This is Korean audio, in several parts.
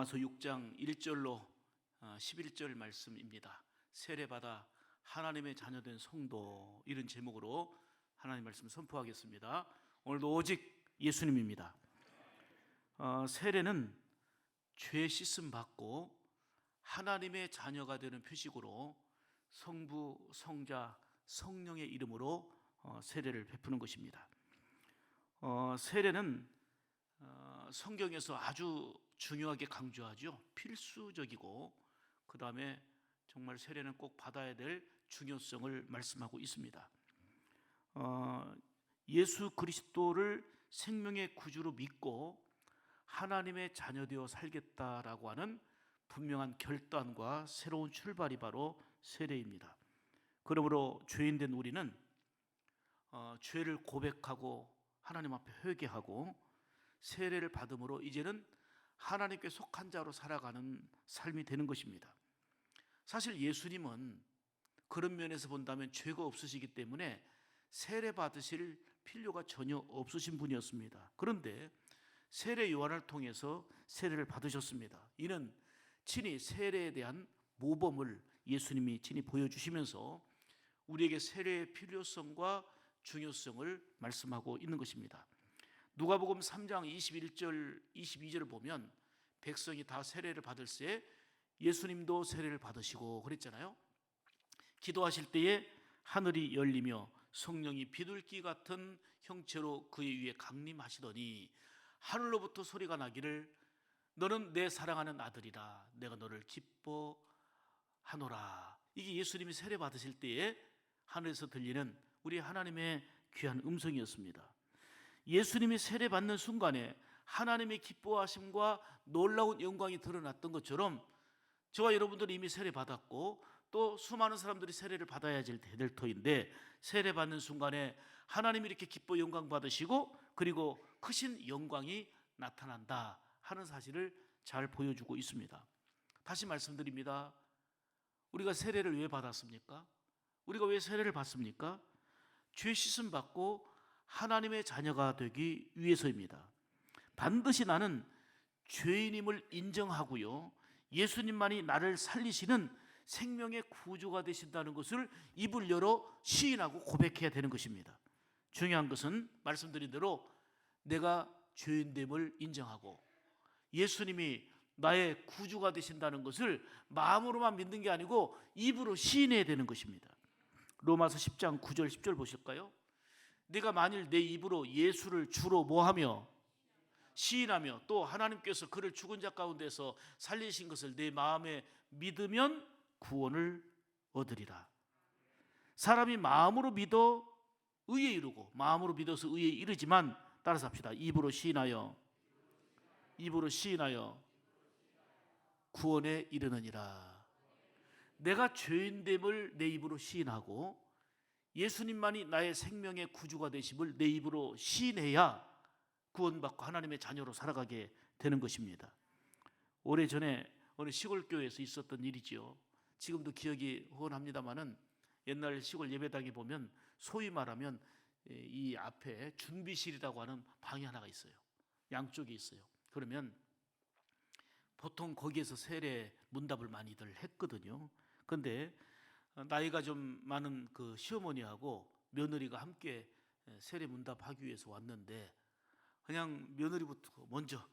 로마서 6장 1절로 11절 말씀입니다. 세례받아 하나님의 자녀된 성도, 이런 제목으로 하나님 말씀 선포하겠습니다. 오늘도 오직 예수님입니다. 세례는 죄 씻음 받고 하나님의 자녀가 되는 표식으로 성부, 성자, 성령의 이름으로 세례를 베푸는 것입니다. 세례는 성경에서 아주 중요하게 강조하죠. 필수적이고, 그 다음에 정말 세례는 꼭 받아야 될 중요성을 말씀하고 있습니다. 예수 그리스도를 생명의 구주로 믿고 하나님의 자녀되어 살겠다라고 하는 분명한 결단과 새로운 출발이 바로 세례입니다. 그러므로 죄인된 우리는 죄를 고백하고 하나님 앞에 회개하고 세례를 받음으로 이제는 하나님께 속한 자로 살아가는 삶이 되는 것입니다. 사실 예수님은 그런 면에서 본다면 죄가 없으시기 때문에 세례 받으실 필요가 전혀 없으신 분이었습니다. 그런데 세례 요한을 통해서 세례를 받으셨습니다. 이는 친히 세례에 대한 모범을 예수님이 친히 보여주시면서 우리에게 세례의 필요성과 중요성을 말씀하고 있는 것입니다. 누가복음 3장 21절 22절을 보면 백성이 다 세례를 받을 때 예수님도 세례를 받으시고 그랬잖아요. 기도하실 때에 하늘이 열리며 성령이 비둘기 같은 형체로 그의 위에 강림하시더니 하늘로부터 소리가 나기를 너는 내 사랑하는 아들이라 내가 너를 기뻐하노라. 이게 예수님이 세례 받으실 때에 하늘에서 들리는 우리 하나님의 귀한 음성이었습니다. 예수님이 세례 받는 순간에 하나님의 기뻐하심과 놀라운 영광이 드러났던 것처럼 저와 여러분들이 이미 세례 받았고 또 수많은 사람들이 세례를 받아야 될 터인데, 세례 받는 순간에 하나님이 이렇게 기뻐 영광 받으시고 그리고 크신 영광이 나타난다 하는 사실을 잘 보여주고 있습니다. 다시 말씀드립니다. 우리가 세례를 왜 받았습니까? 우리가 왜 세례를 받습니까? 죄 씻음 받고 하나님의 자녀가 되기 위해서입니다. 반드시 나는 죄인임을 인정하고요, 예수님만이 나를 살리시는 생명의 구주가 되신다는 것을 입을 열어 시인하고 고백해야 되는 것입니다. 중요한 것은 말씀드린 대로 내가 죄인됨을 인정하고 예수님이 나의 구주가 되신다는 것을 마음으로만 믿는 게 아니고 입으로 시인해야 되는 것입니다. 로마서 10장 9절 10절 보실까요? 내가 만일 내 입으로 예수를 주로 뭐하며 시인하며 또 하나님께서 그를 죽은 자 가운데서 살리신 것을 내 마음에 믿으면 구원을 얻으리라. 사람이 마음으로 믿어 의에 이르고 마음으로 믿어서 의에 이르지만, 따라서 합시다. 입으로 시인하여 구원에 이르느니라. 내가 죄인됨을 내 입으로 시인하고 예수님만이 나의 생명의 구주가 되심을 내 입으로 시인해야 구원받고 하나님의 자녀로 살아가게 되는 것입니다. 오래전에 어느 시골 교회에서 있었던 일이지요. 지금도 기억이 훤합니다마는 옛날 시골 예배당에 보면 소위 말하면 이 앞에 준비실이라고 하는 방이 하나가 있어요. 양쪽에 있어요. 그러면 보통 거기에서 세례 문답을 많이들 했거든요. 그런데 나이가 좀 많은 그 시어머니하고 며느리가 함께 세례 문답하기 위해서 왔는데 그냥 며느리부터 먼저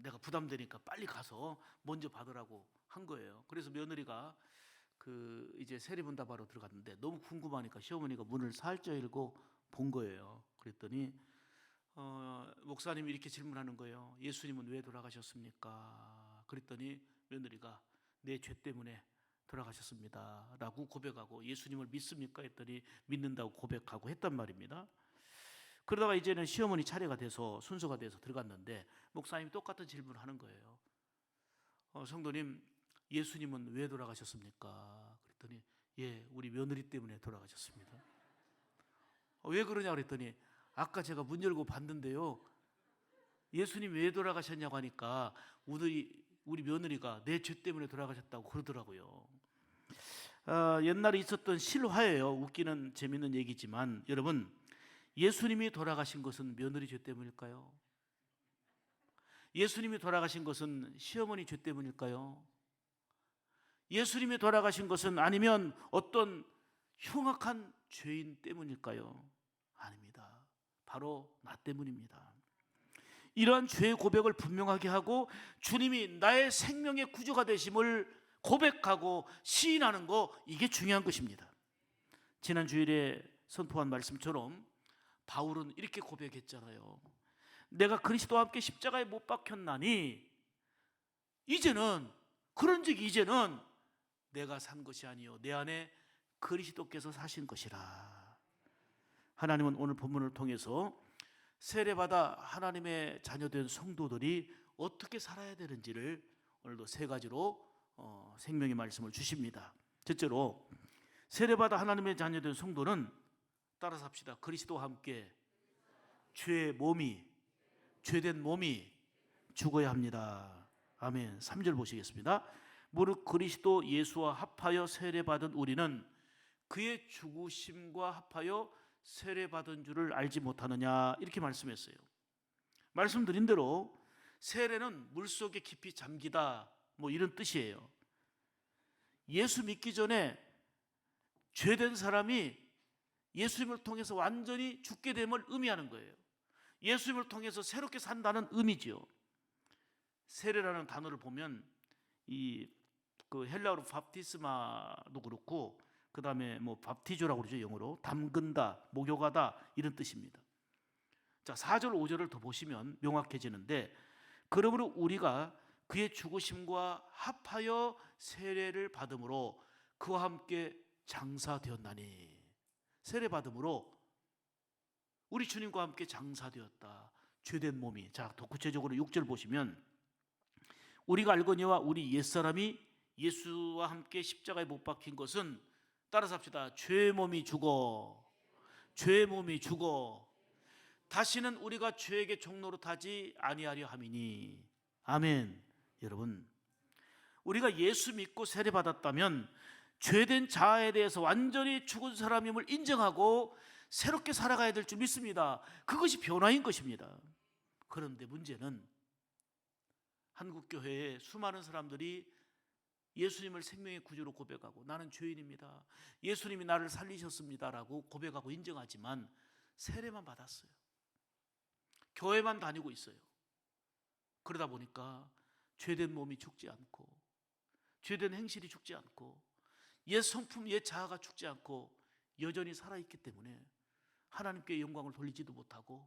내가 부담되니까 빨리 가서 먼저 받으라고 한 거예요. 그래서 며느리가 이제 세례 문답하러 들어갔는데 너무 궁금하니까 시어머니가 문을 살짝 열고 본 거예요. 그랬더니 목사님이 이렇게 질문하는 거예요. 예수님은 왜 돌아가셨습니까? 그랬더니 며느리가 내 죄 때문에 돌아가셨습니다 라고 고백하고, 예수님을 믿습니까? 했더니 믿는다고 고백하고 했단 말입니다. 그러다가 이제는 시어머니 차례가 돼서 순서가 돼서 들어갔는데 목사님이 똑같은 질문을 하는 거예요. 성도님, 예수님은 왜 돌아가셨습니까? 그랬더니 우리 며느리 때문에 돌아가셨습니다. 왜 그러냐 그랬더니 아까 제가 문 열고 봤는데요, 예수님 왜 돌아가셨냐고 하니까 우리 며느리가 내 죄 때문에 돌아가셨다고 그러더라고요. 옛날에 있었던 실화예요. 웃기는 재밌는 얘기지만 여러분, 예수님이 돌아가신 것은 며느리 죄 때문일까요? 예수님이 돌아가신 것은 시어머니 죄 때문일까요? 예수님이 돌아가신 것은 아니면 어떤 흉악한 죄인 때문일까요? 아닙니다. 바로 나 때문입니다. 이러한 죄의 고백을 분명하게 하고 주님이 나의 생명의 구주가 되심을 고백하고 시인하는 거, 이게 중요한 것입니다. 지난 주일에 선포한 말씀처럼 바울은 이렇게 고백했잖아요. 내가 그리스도와 함께 십자가에 못 박혔나니 이제는, 그런즉 이제는 내가 산 것이 아니요 내 안에 그리스도께서 사신 것이라. 하나님은 오늘 본문을 통해서 세례받아 하나님의 자녀된 성도들이 어떻게 살아야 되는지를 오늘도 세 가지로 생명의 말씀을 주십니다. 첫째로, 세례받아 하나님의 자녀된 성도는, 따라서 합시다, 그리스도와 함께 죄된 몸이 죽어야 합니다. 아멘. 3절 보시겠습니다. 무릇 그리스도 예수와 합하여 세례받은 우리는 그의 죽으심과 합하여 세례받은 줄을 알지 못하느냐, 이렇게 말씀했어요. 말씀드린 대로 세례는 물속에 깊이 잠기다, 뭐 이런 뜻이에요. 예수 믿기 전에 죄된 사람이 예수님을 통해서 완전히 죽게 됨을 의미하는 거예요. 예수님을 통해서 새롭게 산다는 의미지요. 세례라는 단어를 보면 그 헬라어로 밥티스마도 그렇고, 그 다음에 뭐 밥티조라고 그러죠, 영어로. 담근다, 목욕하다, 이런 뜻입니다. 자, 4절 5절을 더 보시면 명확해지는데, 그러므로 우리가 그의 죽으심과 합하여 세례를 받음으로 그와 함께 장사되었나니. 세례 받음으로 우리 주님과 함께 장사되었다. 죄된 몸이. 자, 더 구체적으로 6절 보시면, 우리가 알거니와 우리 옛사람이 예수와 함께 십자가에 못 박힌 것은, 따라서 합시다, 죄의 몸이 죽어 다시는 우리가 죄에게 종로로 타지 아니하려 함이니. 아멘. 여러분, 우리가 예수 믿고 세례 받았다면 죄된 자아에 대해서 완전히 죽은 사람임을 인정하고 새롭게 살아가야 될 줄 믿습니다. 그것이 변화인 것입니다. 그런데 문제는 한국교회에 수많은 사람들이 예수님을 생명의 구주로 고백하고, 나는 죄인입니다, 예수님이 나를 살리셨습니다라고 고백하고 인정하지만 세례만 받았어요. 교회만 다니고 있어요. 그러다 보니까 죄된 몸이 죽지 않고, 죄된 행실이 죽지 않고, 옛 성품, 옛 자아가 죽지 않고 여전히 살아있기 때문에 하나님께 영광을 돌리지도 못하고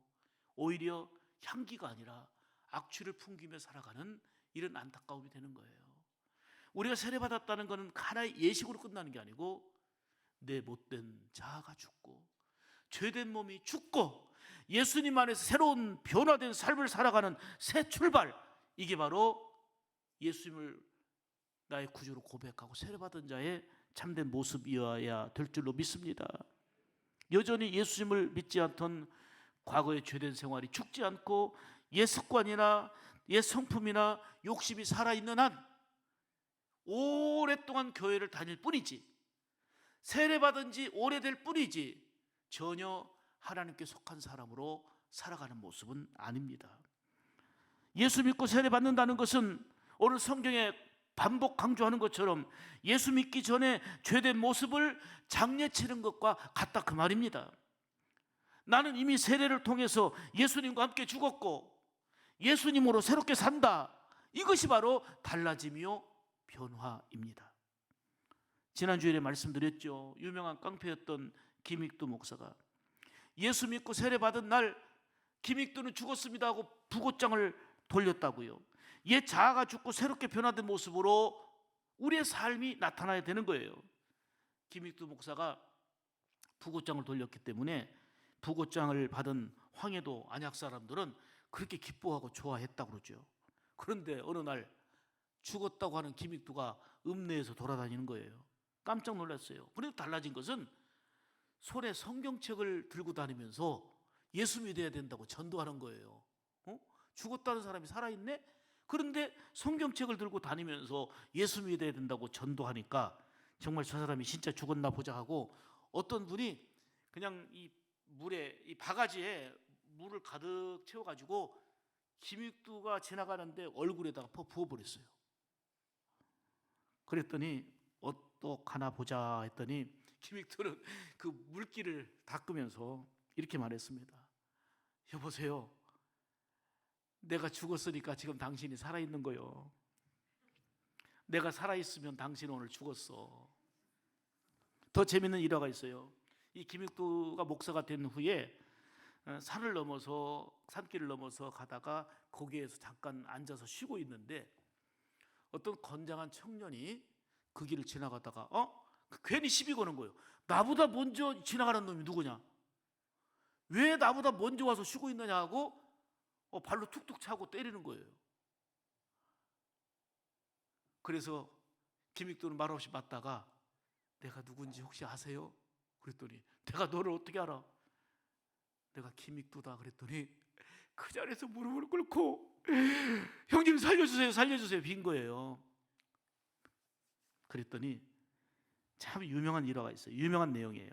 오히려 향기가 아니라 악취를 풍기며 살아가는 이런 안타까움이 되는 거예요. 우리가 세례받았다는 것은 하나의 예식으로 끝나는 게 아니고, 내 못된 자아가 죽고 죄된 몸이 죽고 예수님 안에서 새로운 변화된 삶을 살아가는 새 출발, 이게 바로 예수님을 나의 구주로 고백하고 세례받은 자의 참된 모습이어야 될 줄로 믿습니다. 여전히 예수님을 믿지 않던 과거의 죄된 생활이 죽지 않고 옛 습관이나 옛 성품이나 욕심이 살아있는 한 오랫동안 교회를 다닐 뿐이지, 세례받은 지 오래될 뿐이지 전혀 하나님께 속한 사람으로 살아가는 모습은 아닙니다. 예수 믿고 세례받는다는 것은 오늘 성경에 반복 강조하는 것처럼 예수 믿기 전에 죄된 모습을 장례치는 것과 같다, 그 말입니다. 나는 이미 세례를 통해서 예수님과 함께 죽었고 예수님으로 새롭게 산다. 이것이 바로 달라짐이요 변화입니다. 지난주에 말씀드렸죠. 유명한 깡패였던 김익두 목사가 예수 믿고 세례받은 날 김익두는 죽었습니다 하고 부고장을 돌렸다고요. 옛 자아가 죽고 새롭게 변화된 모습으로 우리의 삶이 나타나야 되는 거예요. 김익두 목사가 부고장을 돌렸기 때문에 부고장을 받은 황해도 안약 사람들은 그렇게 기뻐하고 좋아했다고 그러죠. 그런데 어느 날 죽었다고 하는 김익두가 읍내에서 돌아다니는 거예요. 깜짝 놀랐어요. 그런데 달라진 것은 손에 성경책을 들고 다니면서 예수 믿어야 된다고 전도하는 거예요. 죽었다는 사람이 살아있네? 그런데 성경책을 들고 다니면서 예수 믿어야 된다고 전도하니까 정말 저 사람이 진짜 죽었나 보자 하고, 어떤 분이 그냥 이 물에, 이 바가지에 물을 가득 채워가지고 김익두가 지나가는데 얼굴에다가 부어버렸어요. 그랬더니 어떡하나 보자 했더니 김익두는 그 물기를 닦으면서 이렇게 말했습니다. 여보세요, 내가 죽었으니까 지금 당신이 살아있는 거요. 내가 살아있으면 당신은 오늘 죽었어. 더 재밌는 일화가 있어요. 이 김익두가 목사가 된 후에 산길을 넘어서 가다가 거기에서 잠깐 앉아서 쉬고 있는데 어떤 건장한 청년이 그 길을 지나가다가 괜히 시비 거는 거예요. 나보다 먼저 지나가는 놈이 누구냐? 왜 나보다 먼저 와서 쉬고 있느냐 하고 발로 툭툭 차고 때리는 거예요. 그래서 김익두는 말없이 맞다가 내가 누군지 혹시 아세요? 그랬더니 내가 너를 어떻게 알아? 내가 김익두다 그랬더니 그 자리에서 무릎을 꿇고 형님 살려주세요 살려주세요 빈 거예요. 그랬더니 참 유명한 일화가 있어요. 유명한 내용이에요.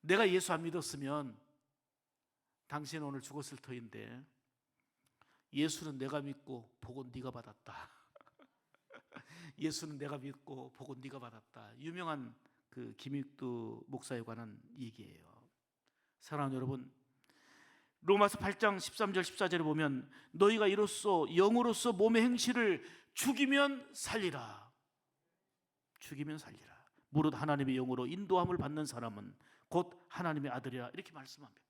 내가 예수 안 믿었으면 당신은 오늘 죽었을 터인데 예수는 내가 믿고 복은 네가 받았다. 예수는 내가 믿고 복은 네가 받았다. 유명한 그 김익두 목사에 관한 얘기예요. 사랑하는 여러분, 로마서 8장 13절 14절에 보면 너희가 이로써 영으로서 몸의 행실을 죽이면 살리라. 죽이면 살리라. 무릇 하나님의 영으로 인도함을 받는 사람은 곧 하나님의 아들이라 이렇게 말씀합니다.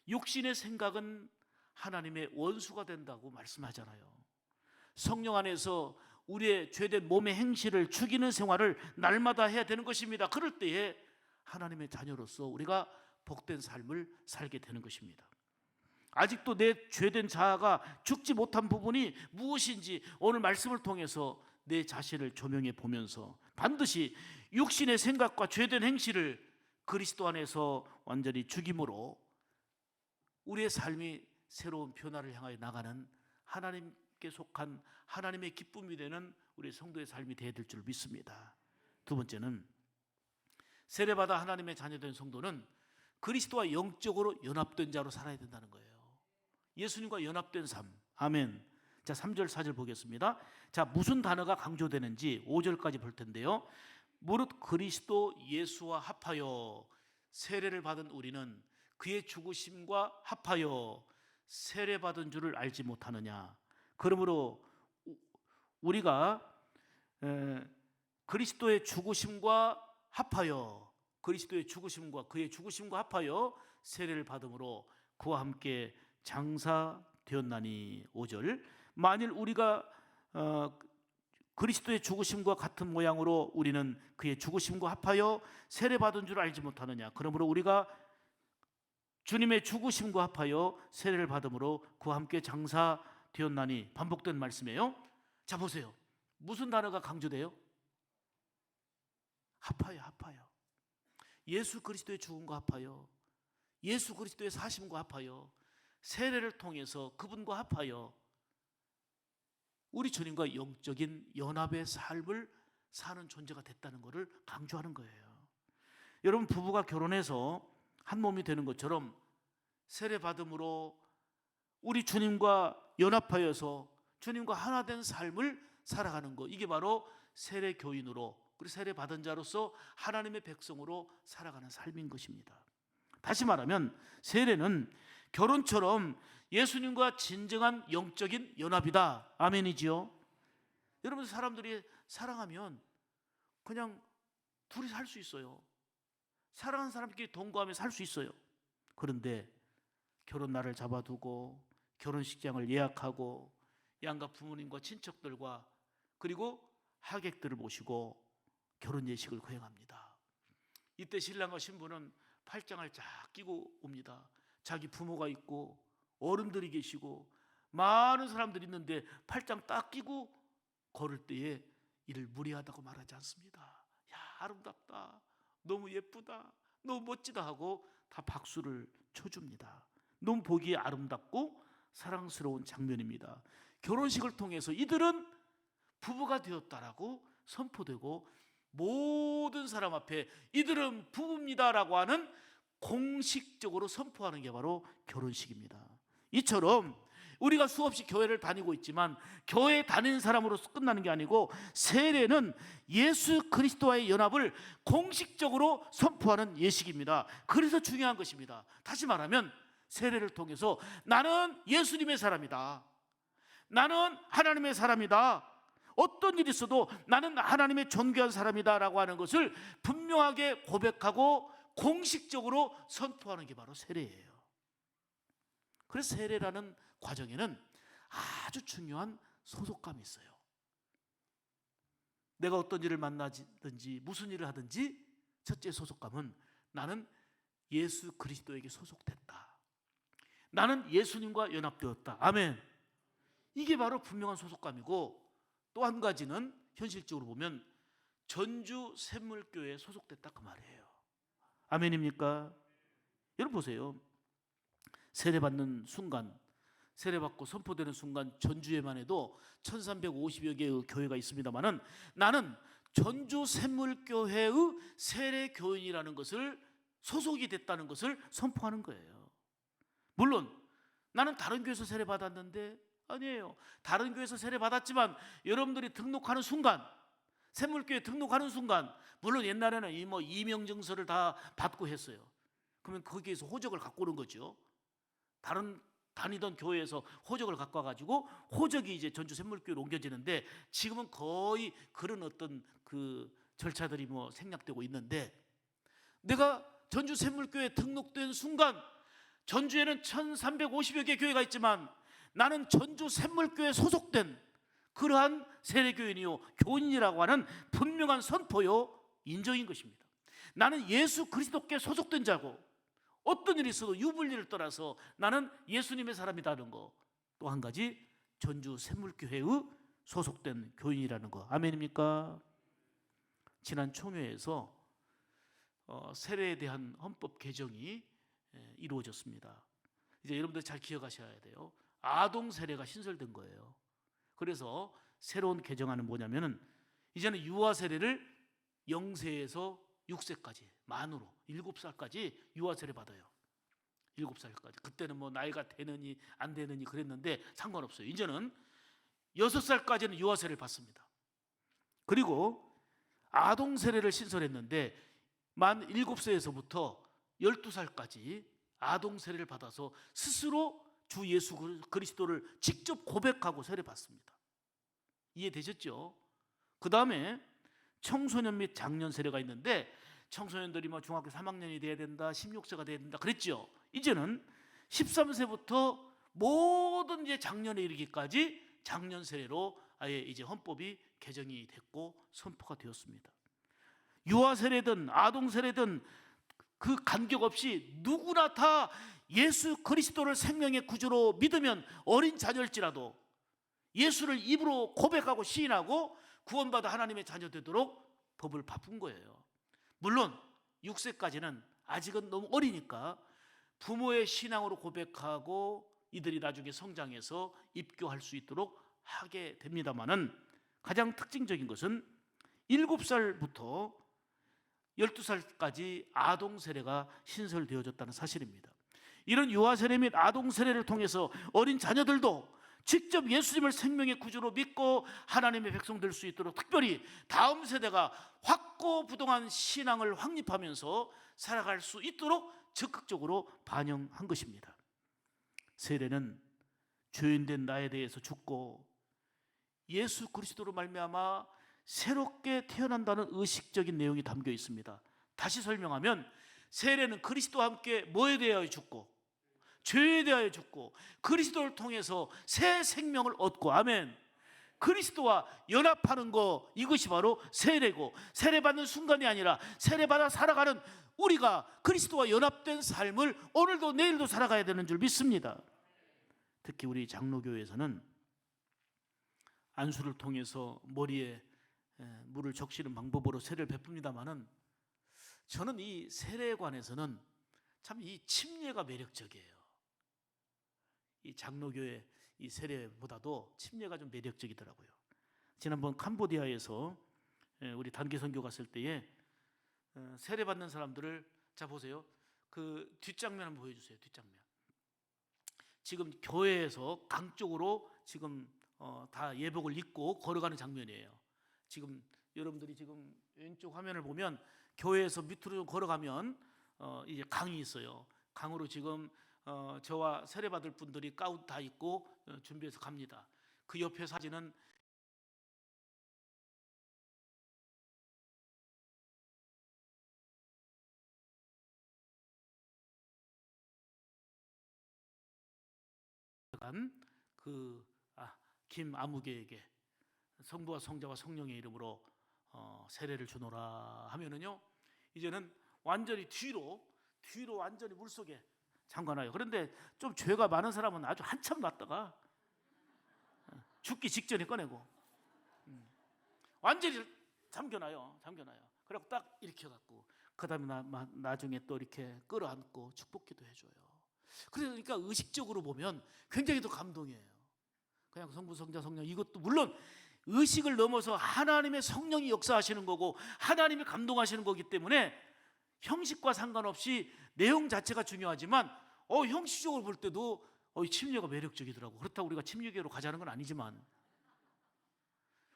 육신의 생각은 하나님의 원수가 된다고 말씀하잖아요. 성령 안에서 우리의 죄된 몸의 행실을 죽이는 생활을 날마다 해야 되는 것입니다. 그럴 때에 하나님의 자녀로서 우리가 복된 삶을 살게 되는 것입니다. 아직도 내 죄된 자아가 죽지 못한 부분이 무엇인지 오늘 말씀을 통해서 내 자신을 조명해 보면서 반드시 육신의 생각과 죄된 행실을 그리스도 안에서 완전히 죽임으로 우리의 삶이 새로운 변화를 향하여 나가는 하나님께 속한 하나님의 기쁨이 되는 우리 성도의 삶이 되어야 될 줄 믿습니다. 두 번째는 세례받아 하나님의 자녀된 성도는 그리스도와 영적으로 연합된 자로 살아야 된다는 거예요. 예수님과 연합된 삶. 아멘. 자, 3절 4절 보겠습니다. 자, 무슨 단어가 강조되는지 5절까지 볼 텐데요. 무릇 그리스도 예수와 합하여 세례를 받은 우리는 그의 죽으심과 합하여 세례받은 줄을 알지 못하느냐. 그러므로 우리가 그리스도의 죽으심과 합하여 그리스도의 죽으심과 그의 죽으심과 합하여 세례를 받음으로 그와 함께 장사되었나니. 5절 만일 우리가 그리스도의 죽으심과 같은 모양으로 우리는 그의 죽으심과 합하여 세례받은 줄 알지 못하느냐. 그러므로 우리가 주님의 죽으심과 합하여 세례를 받음으로 그와 함께 장사되었나니. 반복된 말씀이에요. 자, 보세요. 무슨 단어가 강조돼요? 합하여. 예수 그리스도의 죽음과 합하여 예수 그리스도의 사심과 합하여 세례를 통해서 그분과 합하여 우리 주님과 영적인 연합의 삶을 사는 존재가 됐다는 것을 강조하는 거예요. 여러분, 부부가 결혼해서 한 몸이 되는 것처럼 세례 받음으로 우리 주님과 연합하여서 주님과 하나 된 삶을 살아가는 것, 이게 바로 세례 교인으로 그리고 세례 받은 자로서 하나님의 백성으로 살아가는 삶인 것입니다. 다시 말하면 세례는 결혼처럼 예수님과 진정한 영적인 연합이다. 아멘이지요? 여러분, 사람들이 사랑하면 그냥 둘이 살 수 있어요. 사랑하는 사람끼리 동거하며 살 수 있어요. 그런데 결혼 날을 잡아두고 결혼식장을 예약하고 양가 부모님과 친척들과 그리고 하객들을 모시고 결혼 예식을 거행합니다. 이때 신랑과 신부는 팔짱을 쫙 끼고 옵니다. 자기 부모가 있고 어른들이 계시고 많은 사람들이 있는데 팔짱 딱 끼고 걸을 때에 이를 무례하다고 말하지 않습니다. 야, 아름답다, 너무 예쁘다, 너무 멋지다 하고 다 박수를 쳐줍니다. 너무 보기에 아름답고 사랑스러운 장면입니다. 결혼식을 통해서 이들은 부부가 되었다라고 선포되고 모든 사람 앞에 이들은 부부입니다라고 하는 공식적으로 선포하는 게 바로 결혼식입니다. 이처럼 우리가 수없이 교회를 다니고 있지만 교회 다니는 사람으로서 끝나는 게 아니고 세례는 예수 그리스도와의 연합을 공식적으로 선포하는 예식입니다. 그래서 중요한 것입니다. 다시 말하면 세례를 통해서 나는 예수님의 사람이다, 나는 하나님의 사람이다, 어떤 일이 있어도 나는 하나님의 존귀한 사람이다 라고 하는 것을 분명하게 고백하고 공식적으로 선포하는 게 바로 세례예요. 그래서 세례라는 과정에는 아주 중요한 소속감이 있어요. 내가 어떤 일을 만나든지 무슨 일을 하든지 첫째 소속감은 나는 예수 그리스도에게 소속됐다, 나는 예수님과 연합되었다. 아멘. 이게 바로 분명한 소속감이고, 또 한 가지는 현실적으로 보면 전주 샘물교회에 소속됐다 그 말이에요. 아멘입니까? 여러분 보세요. 세례받는 순간, 세례받고 선포되는 순간 전주에만 해도 1350여 개의 교회가 있습니다만은 나는 전주 샘물교회의 세례교인이라는 것을, 소속이 됐다는 것을 선포하는 거예요. 물론 나는 다른 교회에서 세례받았는데, 아니에요. 다른 교회에서 세례받았지만 여러분들이 등록하는 순간, 샘물교회 등록하는 순간, 물론 옛날에는 이명증서를 다 받고 했어요. 그러면 거기에서 호적을 갖고 오는 거죠. 다른 다니던 교회에서 호적을 갖고 와가지고 호적이 이제 전주 샘물교회로 옮겨지는데, 지금은 거의 그런 어떤 그 절차들이 생략되고 있는데, 내가 전주 샘물교회에 등록된 순간 전주에는 1350여 개 교회가 있지만 나는 전주 샘물교회에 소속된 그러한 세례교인이요 교인이라고 하는 분명한 선포요 인정인 것입니다. 나는 예수 그리스도께 소속된 자고, 어떤 일이 있어도 유불리를 떠나서 나는 예수님의 사람이라는 거. 또 한 가지, 전주 샘물교회의 소속된 교인이라는 거. 아멘입니까? 지난 총회에서 세례에 대한 헌법 개정이 이루어졌습니다. 이제 여러분들 잘 기억하셔야 돼요. 아동 세례가 신설된 거예요. 그래서 새로운 개정안은 뭐냐면은 이제는 유아 세례를 0세에서 6세까지 만으로 7살까지 유아 세례 받아요. 7살까지. 그때는 나이가 되느니 안 되느니 그랬는데 상관없어요. 이제는 6살까지는 유아 세례를 받습니다. 그리고 아동 세례를 신설했는데 만 7세에서부터 12살까지 아동 세례를 받아서 스스로 주 예수 그리스도를 직접 고백하고 세례 받습니다. 이해되셨죠? 그 다음에 청소년 및 장년 세례가 있는데, 청소년들이 중학교 3학년이 돼야 된다, 16세가 돼야 된다 그랬죠. 이제는 13세부터 모든 이제 장년에 이르기까지 장년 세례로 아예 이제 헌법이 개정이 됐고 선포가 되었습니다. 유아 세례든 아동 세례든 그 간격 없이 누구나 다 예수 그리스도를 생명의 구주로 믿으면, 어린 자녀일지라도 예수를 입으로 고백하고 시인하고 구원받아 하나님의 자녀 되도록 법을 바꾼 거예요. 물론 6세까지는 아직은 너무 어리니까 부모의 신앙으로 고백하고 이들이 나중에 성장해서 입교할 수 있도록 하게 됩니다만은, 가장 특징적인 것은 7살부터 12살까지 아동 세례가 신설되어졌다는 사실입니다. 이런 유아 세례 및 아동 세례를 통해서 어린 자녀들도 직접 예수님을 생명의 구주로 믿고 하나님의 백성 될 수 있도록, 특별히 다음 세대가 확고부동한 신앙을 확립하면서 살아갈 수 있도록 적극적으로 반영한 것입니다. 세례는 죄인된 나에 대해서 죽고 예수 그리스도로 말미암아 새롭게 태어난다는 의식적인 내용이 담겨 있습니다. 다시 설명하면 세례는 그리스도와 함께 뭐에 대하여 죽고, 죄에 대하여 죽고 그리스도를 통해서 새 생명을 얻고, 아멘, 그리스도와 연합하는 거, 이것이 바로 세례고, 세례받는 순간이 아니라 세례받아 살아가는 우리가 그리스도와 연합된 삶을 오늘도 내일도 살아가야 되는 줄 믿습니다. 특히 우리 장로교회에서는 안수를 통해서 머리에 물을 적시는 방법으로 세례를 베풉니다마는, 저는 이 세례에 관해서는 참 이 침례가 매력적이에요. 이 장로교회 이 세례보다도 침례가 좀 매력적이더라고요. 지난번 캄보디아에서 우리 단기 선교 갔을 때에 세례 받는 사람들을, 자 보세요. 그 뒷장면 한번 보여주세요. 뒷장면. 지금 교회에서 강 쪽으로 지금 다 예복을 입고 걸어가는 장면이에요. 지금 여러분들이 지금 왼쪽 화면을 보면 교회에서 밑으로 좀 걸어가면 이제 강이 있어요. 강으로 지금 저와 세례 받을 분들이 가운 다 입고 준비해서 갑니다. 그 옆에 사진은 그 김아무개에게 성부와 성자와 성령의 이름으로 세례를 주노라 하면은요, 이제는 완전히 뒤로 완전히 물속에 잠가놔요. 그런데 좀 죄가 많은 사람은 아주 한참 놨다가 죽기 직전에 꺼내고 완전히 잠겨놔요. 그리고 딱 일으켜갖고 그 다음에 나중에 또 이렇게 끌어안고 축복기도 해줘요. 그러니까 의식적으로 보면 굉장히 또 감동이에요. 그냥 성부, 성자, 성령, 이것도 물론 의식을 넘어서 하나님의 성령이 역사하시는 거고 하나님이 감동하시는 거기 때문에 형식과 상관없이 내용 자체가 중요하지만 형식적으로 볼 때도 침례가 매력적이더라고. 그렇다고 우리가 침례교로 가자는 건 아니지만,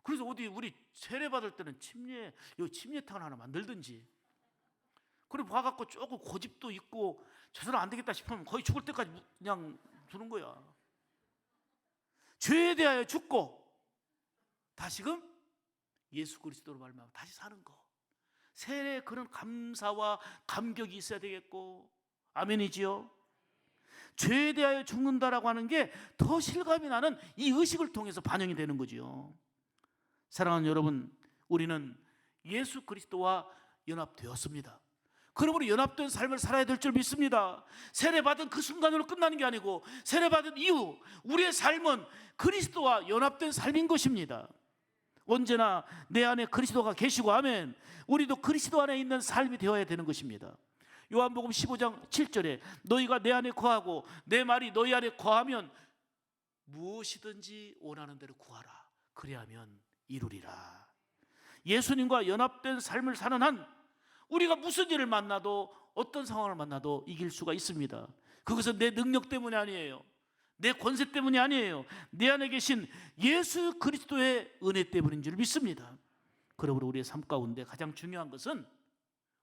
그래서 어디 우리 세례 받을 때는 침례탕을 하나 만들든지, 그리고 봐갖고 조금 고집도 있고 저 사람 안 되겠다 싶으면 거의 죽을 때까지 그냥 두는 거야. 죄에 대하여 죽고 다시금 예수 그리스도로 말미암아 다시 사는 거, 세례에 그런 감사와 감격이 있어야 되겠고, 아멘이지요. 죄에 대하여 죽는다라고 하는 게 더 실감이 나는 이 의식을 통해서 반영이 되는 거지요. 사랑하는 여러분, 우리는 예수 그리스도와 연합되었습니다. 그러므로 연합된 삶을 살아야 될 줄 믿습니다. 세례받은 그 순간으로 끝나는 게 아니고 세례받은 이후 우리의 삶은 그리스도와 연합된 삶인 것입니다. 언제나 내 안에 그리스도가 계시고, 아멘, 우리도 그리스도 안에 있는 삶이 되어야 되는 것입니다. 요한복음 15장 7절에 너희가 내 안에 거하고 내 말이 너희 안에 거하면 무엇이든지 원하는 대로 구하라. 그리하면 이루리라. 예수님과 연합된 삶을 사는 한 우리가 무슨 일을 만나도, 어떤 상황을 만나도 이길 수가 있습니다. 그것은 내 능력 때문이 아니에요. 내 권세 때문이 아니에요. 내 안에 계신 예수 그리스도의 은혜 때문인 줄 믿습니다. 그러므로 우리의 삶 가운데 가장 중요한 것은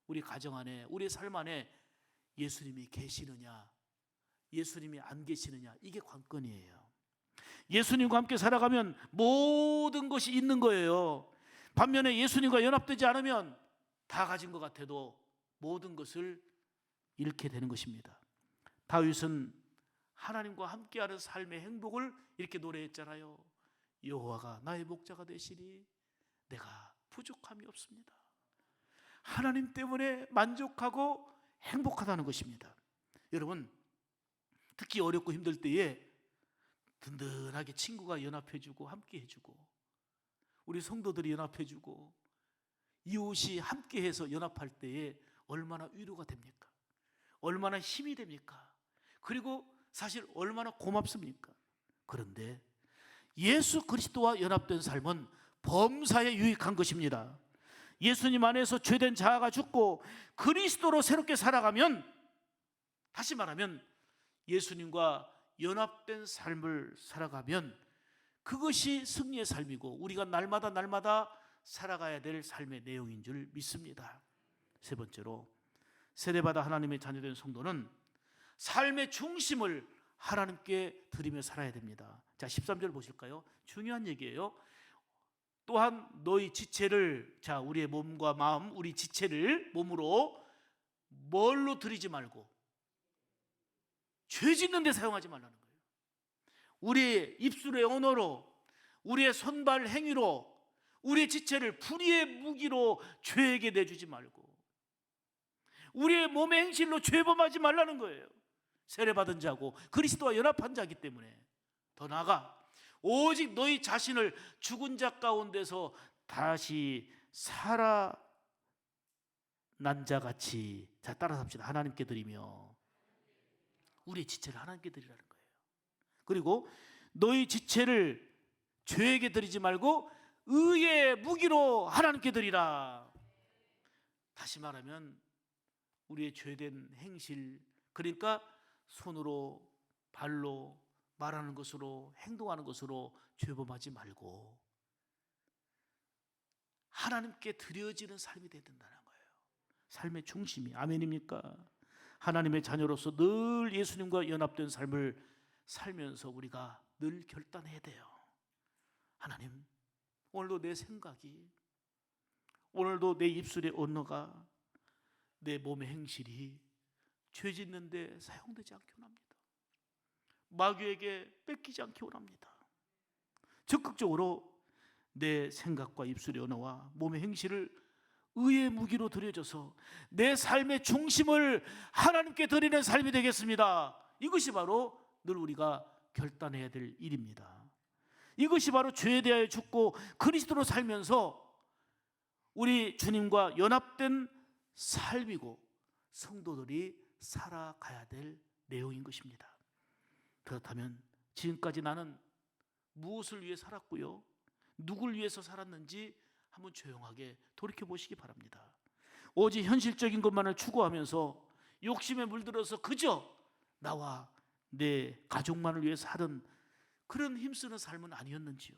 우리 가정 안에, 우리의 삶 안에 예수님이 계시느냐, 예수님이 안 계시느냐, 이게 관건이에요. 예수님과 함께 살아가면 모든 것이 있는 거예요. 반면에 예수님과 연합되지 않으면 다 가진 것 같아도 모든 것을 잃게 되는 것입니다. 다윗은 하나님과 함께하는 삶의 행복을 이렇게 노래했잖아요. 여호와가 나의 목자가 되시니 내가 부족함이 없습니다. 하나님 때문에 만족하고 행복하다는 것입니다. 여러분, 특히 어렵고 힘들 때에 든든하게 친구가 연합해주고 함께해주고, 우리 성도들이 연합해주고, 이웃이 함께해서 연합할 때에 얼마나 위로가 됩니까? 얼마나 힘이 됩니까? 그리고 사실 얼마나 고맙습니까? 그런데 예수 그리스도와 연합된 삶은 범사에 유익한 것입니다. 예수님 안에서 죄된 자아가 죽고 그리스도로 새롭게 살아가면, 다시 말하면 예수님과 연합된 삶을 살아가면 그것이 승리의 삶이고 우리가 날마다 살아가야 될 삶의 내용인 줄 믿습니다. 세 번째로, 세례받아 하나님의 자녀된 성도는 삶의 중심을 하나님께 드리며 살아야 됩니다. 자, 13절 보실까요? 중요한 얘기예요. 또한 너희 지체를, 자, 우리의 몸과 마음, 우리 지체를 몸으로 뭘로 드리지 말고 죄 짓는 데 사용하지 말라는 거예요. 우리의 입술의 언어로, 우리의 손발 행위로 우리의 지체를 불의의 무기로 죄에게 내주지 말고 우리의 몸의 행실로 죄범하지 말라는 거예요. 세례받은 자고 그리스도와 연합한 자이기 때문에. 더 나아가 오직 너희 자신을 죽은 자 가운데서 다시 살아난 자같이, 자, 따라서 합시다. 하나님께 드리며, 우리의 지체를 하나님께 드리라는 거예요. 그리고 너희 지체를 죄에게 드리지 말고 의의 무기로 하나님께 드리라. 다시 말하면 우리의 죄된 행실, 그러니까 손으로 발로, 말하는 것으로, 행동하는 것으로 죄범하지 말고 하나님께 드려지는 삶이 되어야 된다는 거예요. 삶의 중심이. 아멘입니까? 하나님의 자녀로서 늘 예수님과 연합된 삶을 살면서 우리가 늘 결단해야 돼요. 하나님, 오늘도 내 생각이, 오늘도 내 입술의 언어가, 내 몸의 행실이 죄 짓는 데 사용되지 않게 원합니다. 마귀에게 뺏기지 않게 원합니다. 적극적으로 내 생각과 입술의 언어와 몸의 행실을 의의 무기로 드려져서 내 삶의 중심을 하나님께 드리는 삶이 되겠습니다. 이것이 바로 늘 우리가 결단해야 될 일입니다. 이것이 바로 죄에 대하여 죽고 그리스도로 살면서 우리 주님과 연합된 삶이고 성도들이 살아가야 될 내용인 것입니다. 그렇다면 지금까지 나는 무엇을 위해 살았고요, 누굴 위해서 살았는지 한번 조용하게 돌이켜 보시기 바랍니다. 오직 현실적인 것만을 추구하면서 욕심에 물들어서 그저 나와 내 가족만을 위해 사는 그런 힘쓰는 삶은 아니었는지요.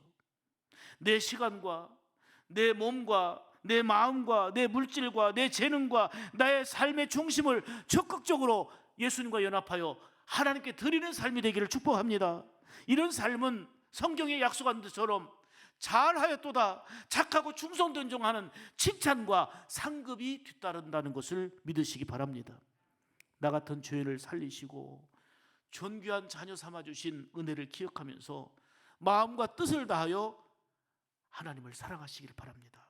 내 시간과 내 몸과 내 마음과 내 물질과 내 재능과 나의 삶의 중심을 적극적으로 예수님과 연합하여 하나님께 드리는 삶이 되기를 축복합니다. 이런 삶은 성경에 약속한 것처럼 잘하였도다, 착하고 충성된종하는 칭찬과 상급이 뒤따른다는 것을 믿으시기 바랍니다. 나 같은 죄인을 살리시고 존귀한 자녀 삼아주신 은혜를 기억하면서 마음과 뜻을 다하여 하나님을 사랑하시길 바랍니다.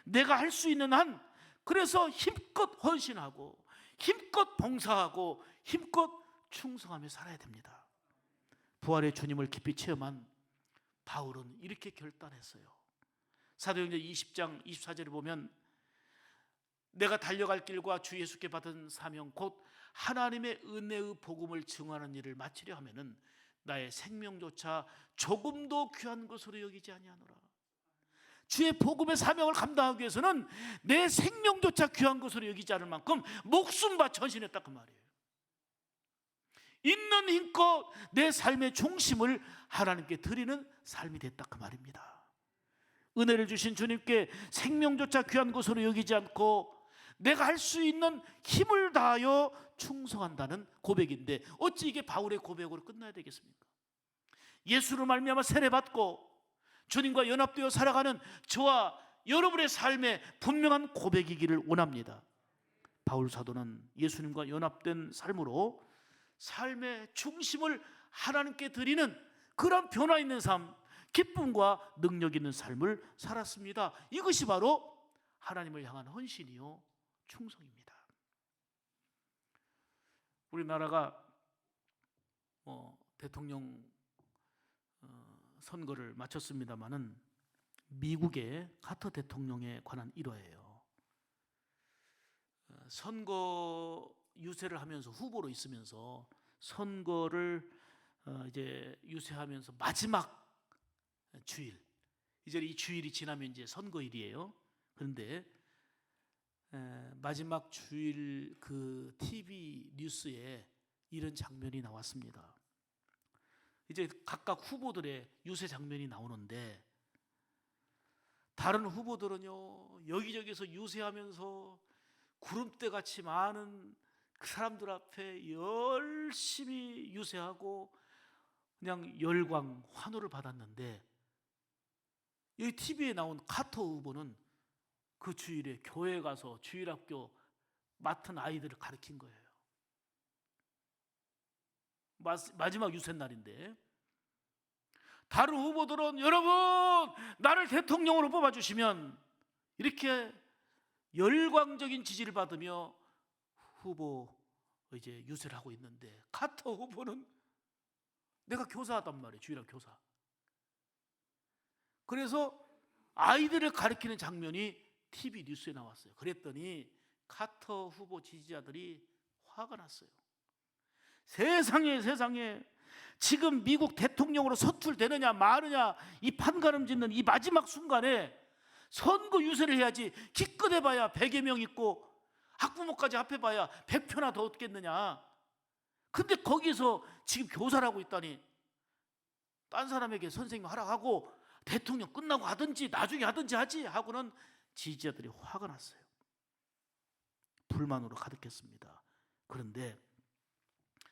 내가 할 수 있는 한, 그래서 힘껏 헌신하고 힘껏 봉사하고 힘껏 충성하며 살아야 됩니다. 부활의 주님을 깊이 체험한 바울은 이렇게 결단했어요. 사도행전 20장 24절에 보면 내가 달려갈 길과 주 예수께 받은 사명 곧 하나님의 은혜의 복음을 증언하는 일을 마치려 하면은 나의 생명조차 조금도 귀한 것으로 여기지 아니하노라. 주의 복음의 사명을 감당하기 위해서는 내 생명조차 귀한 것으로 여기지 않을 만큼 목숨 바쳐 헌신했다 그 말이에요. 있는 힘껏 내 삶의 중심을 하나님께 드리는 삶이 됐다 그 말입니다. 은혜를 주신 주님께 생명조차 귀한 것으로 여기지 않고 내가 할 수 있는 힘을 다하여 충성한다는 고백인데 어찌 이게 바울의 고백으로 끝나야 되겠습니까? 예수로 말미암아 세례받고 주님과 연합되어 살아가는 저와 여러분의 삶의 분명한 고백이기를 원합니다. 바울 사도는 예수님과 연합된 삶으로 삶의 중심을 하나님께 드리는 그런 변화 있는 삶, 기쁨과 능력 있는 삶을 살았습니다. 이것이 바로 하나님을 향한 헌신이요 충성입니다. 우리나라가 대통령 선거를 마쳤습니다마는 미국의 카터 대통령에 관한 일화예요. 선거 유세를 하면서 후보로 있으면서 선거를 이제 유세하면서 마지막 주일, 이제 이 주일이 지나면 이제 선거일이에요. 그런데 마지막 주일 그 TV 뉴스에 이런 장면이 나왔습니다. 이제 각각 후보들의 유세 장면이 나오는데 다른 후보들은요 여기저기서 유세하면서 구름대같이 많은 그 사람들 앞에 열심히 유세하고 그냥 열광, 환호를 받았는데 여기 TV에 나온 카터 후보는 그 주일에 교회에 가서 주일학교 맡은 아이들을 가르친 거예요. 마지막 유세 날인데 다른 후보들은 여러분 나를 대통령으로 뽑아주시면 이렇게 열광적인 지지를 받으며 후보 이제 유세를 하고 있는데 카터 후보는 내가 교사하단 말이에요. 주일학 교사. 그래서 아이들을 가르치는 장면이 TV 뉴스에 나왔어요. 그랬더니 카터 후보 지지자들이 화가 났어요. 세상에 지금 미국 대통령으로 선출되느냐 마느냐 이 판가름 짓는 이 마지막 순간에 선거 유세를 해야지. 기껏 해봐야 100여 명 있고 학부모까지 합해봐야 100표나 더 얻겠느냐. 근데 거기서 지금 교사라고 있다니, 딴 사람에게 선생님 하라고 대통령 끝나고 하든지 나중에 하든지 하지 하고는 지지자들이 화가 났어요. 불만으로 가득했습니다. 그런데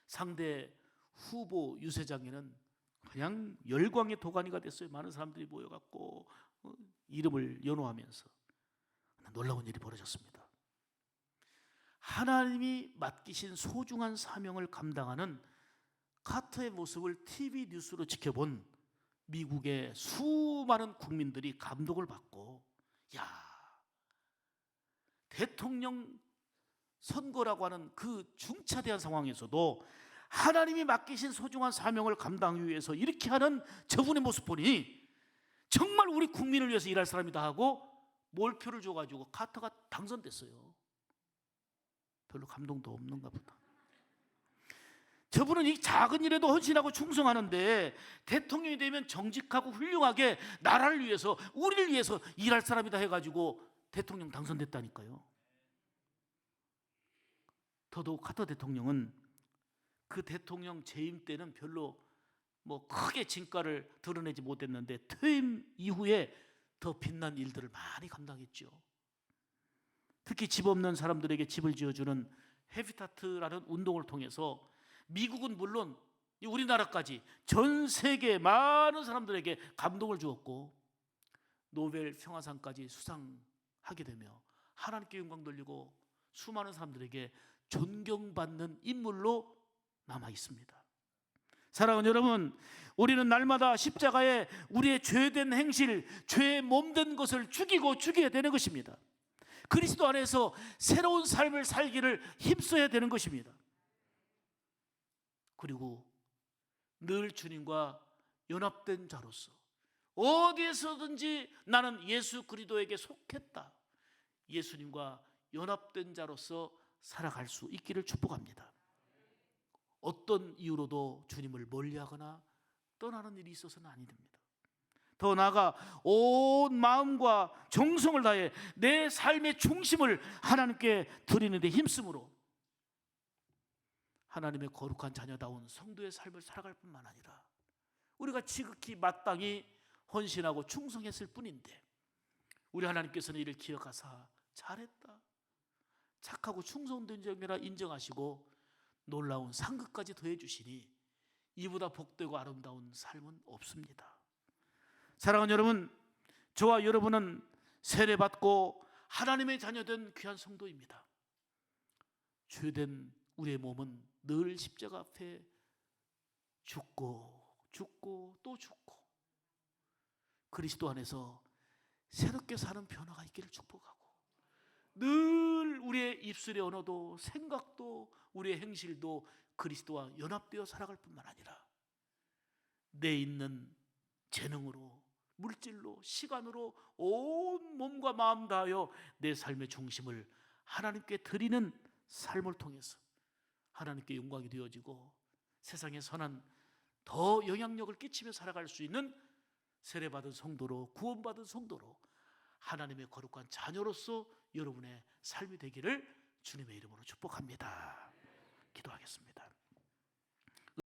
상대 후보 유세장에는 그냥 열광의 도가니가 됐어요. 많은 사람들이 모여갖고 이름을 연호하면서 놀라운 일이 벌어졌습니다. 하나님이 맡기신 소중한 사명을 감당하는 카터의 모습을 TV 뉴스로 지켜본 미국의 수많은 국민들이 감동을 받고, 야, 대통령 선거라고 하는 그 중차대한 상황에서도 하나님이 맡기신 소중한 사명을 감당하기 위해서 이렇게 하는 저분의 모습 보니 정말 우리 국민을 위해서 일할 사람이다 하고 몰표를 줘가지고 카터가 당선됐어요. 별로 감동도 없는가 보다. 저분은 이 작은 일에도 헌신하고 충성하는데 대통령이 되면 정직하고 훌륭하게 나라를 위해서, 우리를 위해서 일할 사람이다 해가지고 대통령 당선됐다니까요. 더더욱 카터 대통령은 그 대통령 재임 때는 별로 크게 진가를 드러내지 못했는데 퇴임 이후에 더 빛난 일들을 많이 감당했죠. 특히 집 없는 사람들에게 집을 지어주는 해비타트라는 운동을 통해서 미국은 물론 우리나라까지 전 세계 많은 사람들에게 감동을 주었고 노벨 평화상까지 수상하게 되며 하나님께 영광 돌리고 수많은 사람들에게 존경받는 인물로 남아 있습니다. 사랑하는 여러분, 우리는 날마다 십자가에 우리의 죄된 행실, 죄의 몸된 것을 죽이고 죽여야 되는 것입니다. 그리스도 안에서 새로운 삶을 살기를 힘써야 되는 것입니다. 그리고 늘 주님과 연합된 자로서 어디에서든지 나는 예수 그리스도에게 속했다, 예수님과 연합된 자로서 살아갈 수 있기를 축복합니다. 어떤 이유로도 주님을 멀리하거나 떠나는 일이 있어서는 아니 됩니다. 더 나아가 온 마음과 정성을 다해 내 삶의 중심을 하나님께 드리는 데 힘쓰므로 하나님의 거룩한 자녀다운 성도의 삶을 살아갈 뿐만 아니라 우리가 지극히 마땅히 헌신하고 충성했을 뿐인데 우리 하나님께서는 이를 기억하사 잘했다, 착하고 충성된 자녀라 인정하시고 놀라운 상급까지 더해 주시니 이보다 복되고 아름다운 삶은 없습니다. 사랑하는 여러분, 저와 여러분은 세례받고 하나님의 자녀된 귀한 성도입니다. 죄된 우리의 몸은 늘 십자가 앞에 죽고 또 죽고 그리스도 안에서 새롭게 사는 변화가 있기를 축복하고 늘 우리의 입술의 언어도 생각도 우리의 행실도 그리스도와 연합되어 살아갈 뿐만 아니라 내 있는 재능으로, 물질로, 시간으로 온 몸과 마음 다하여 내 삶의 중심을 하나님께 드리는 삶을 통해서 하나님께 영광이 되어지고 세상에 선한 더 영향력을 끼치며 살아갈 수 있는 세례받은 성도로, 구원받은 성도로 하나님의 거룩한 자녀로서 여러분의 삶이 되기를 주님의 이름으로 축복합니다. 기도하겠습니다.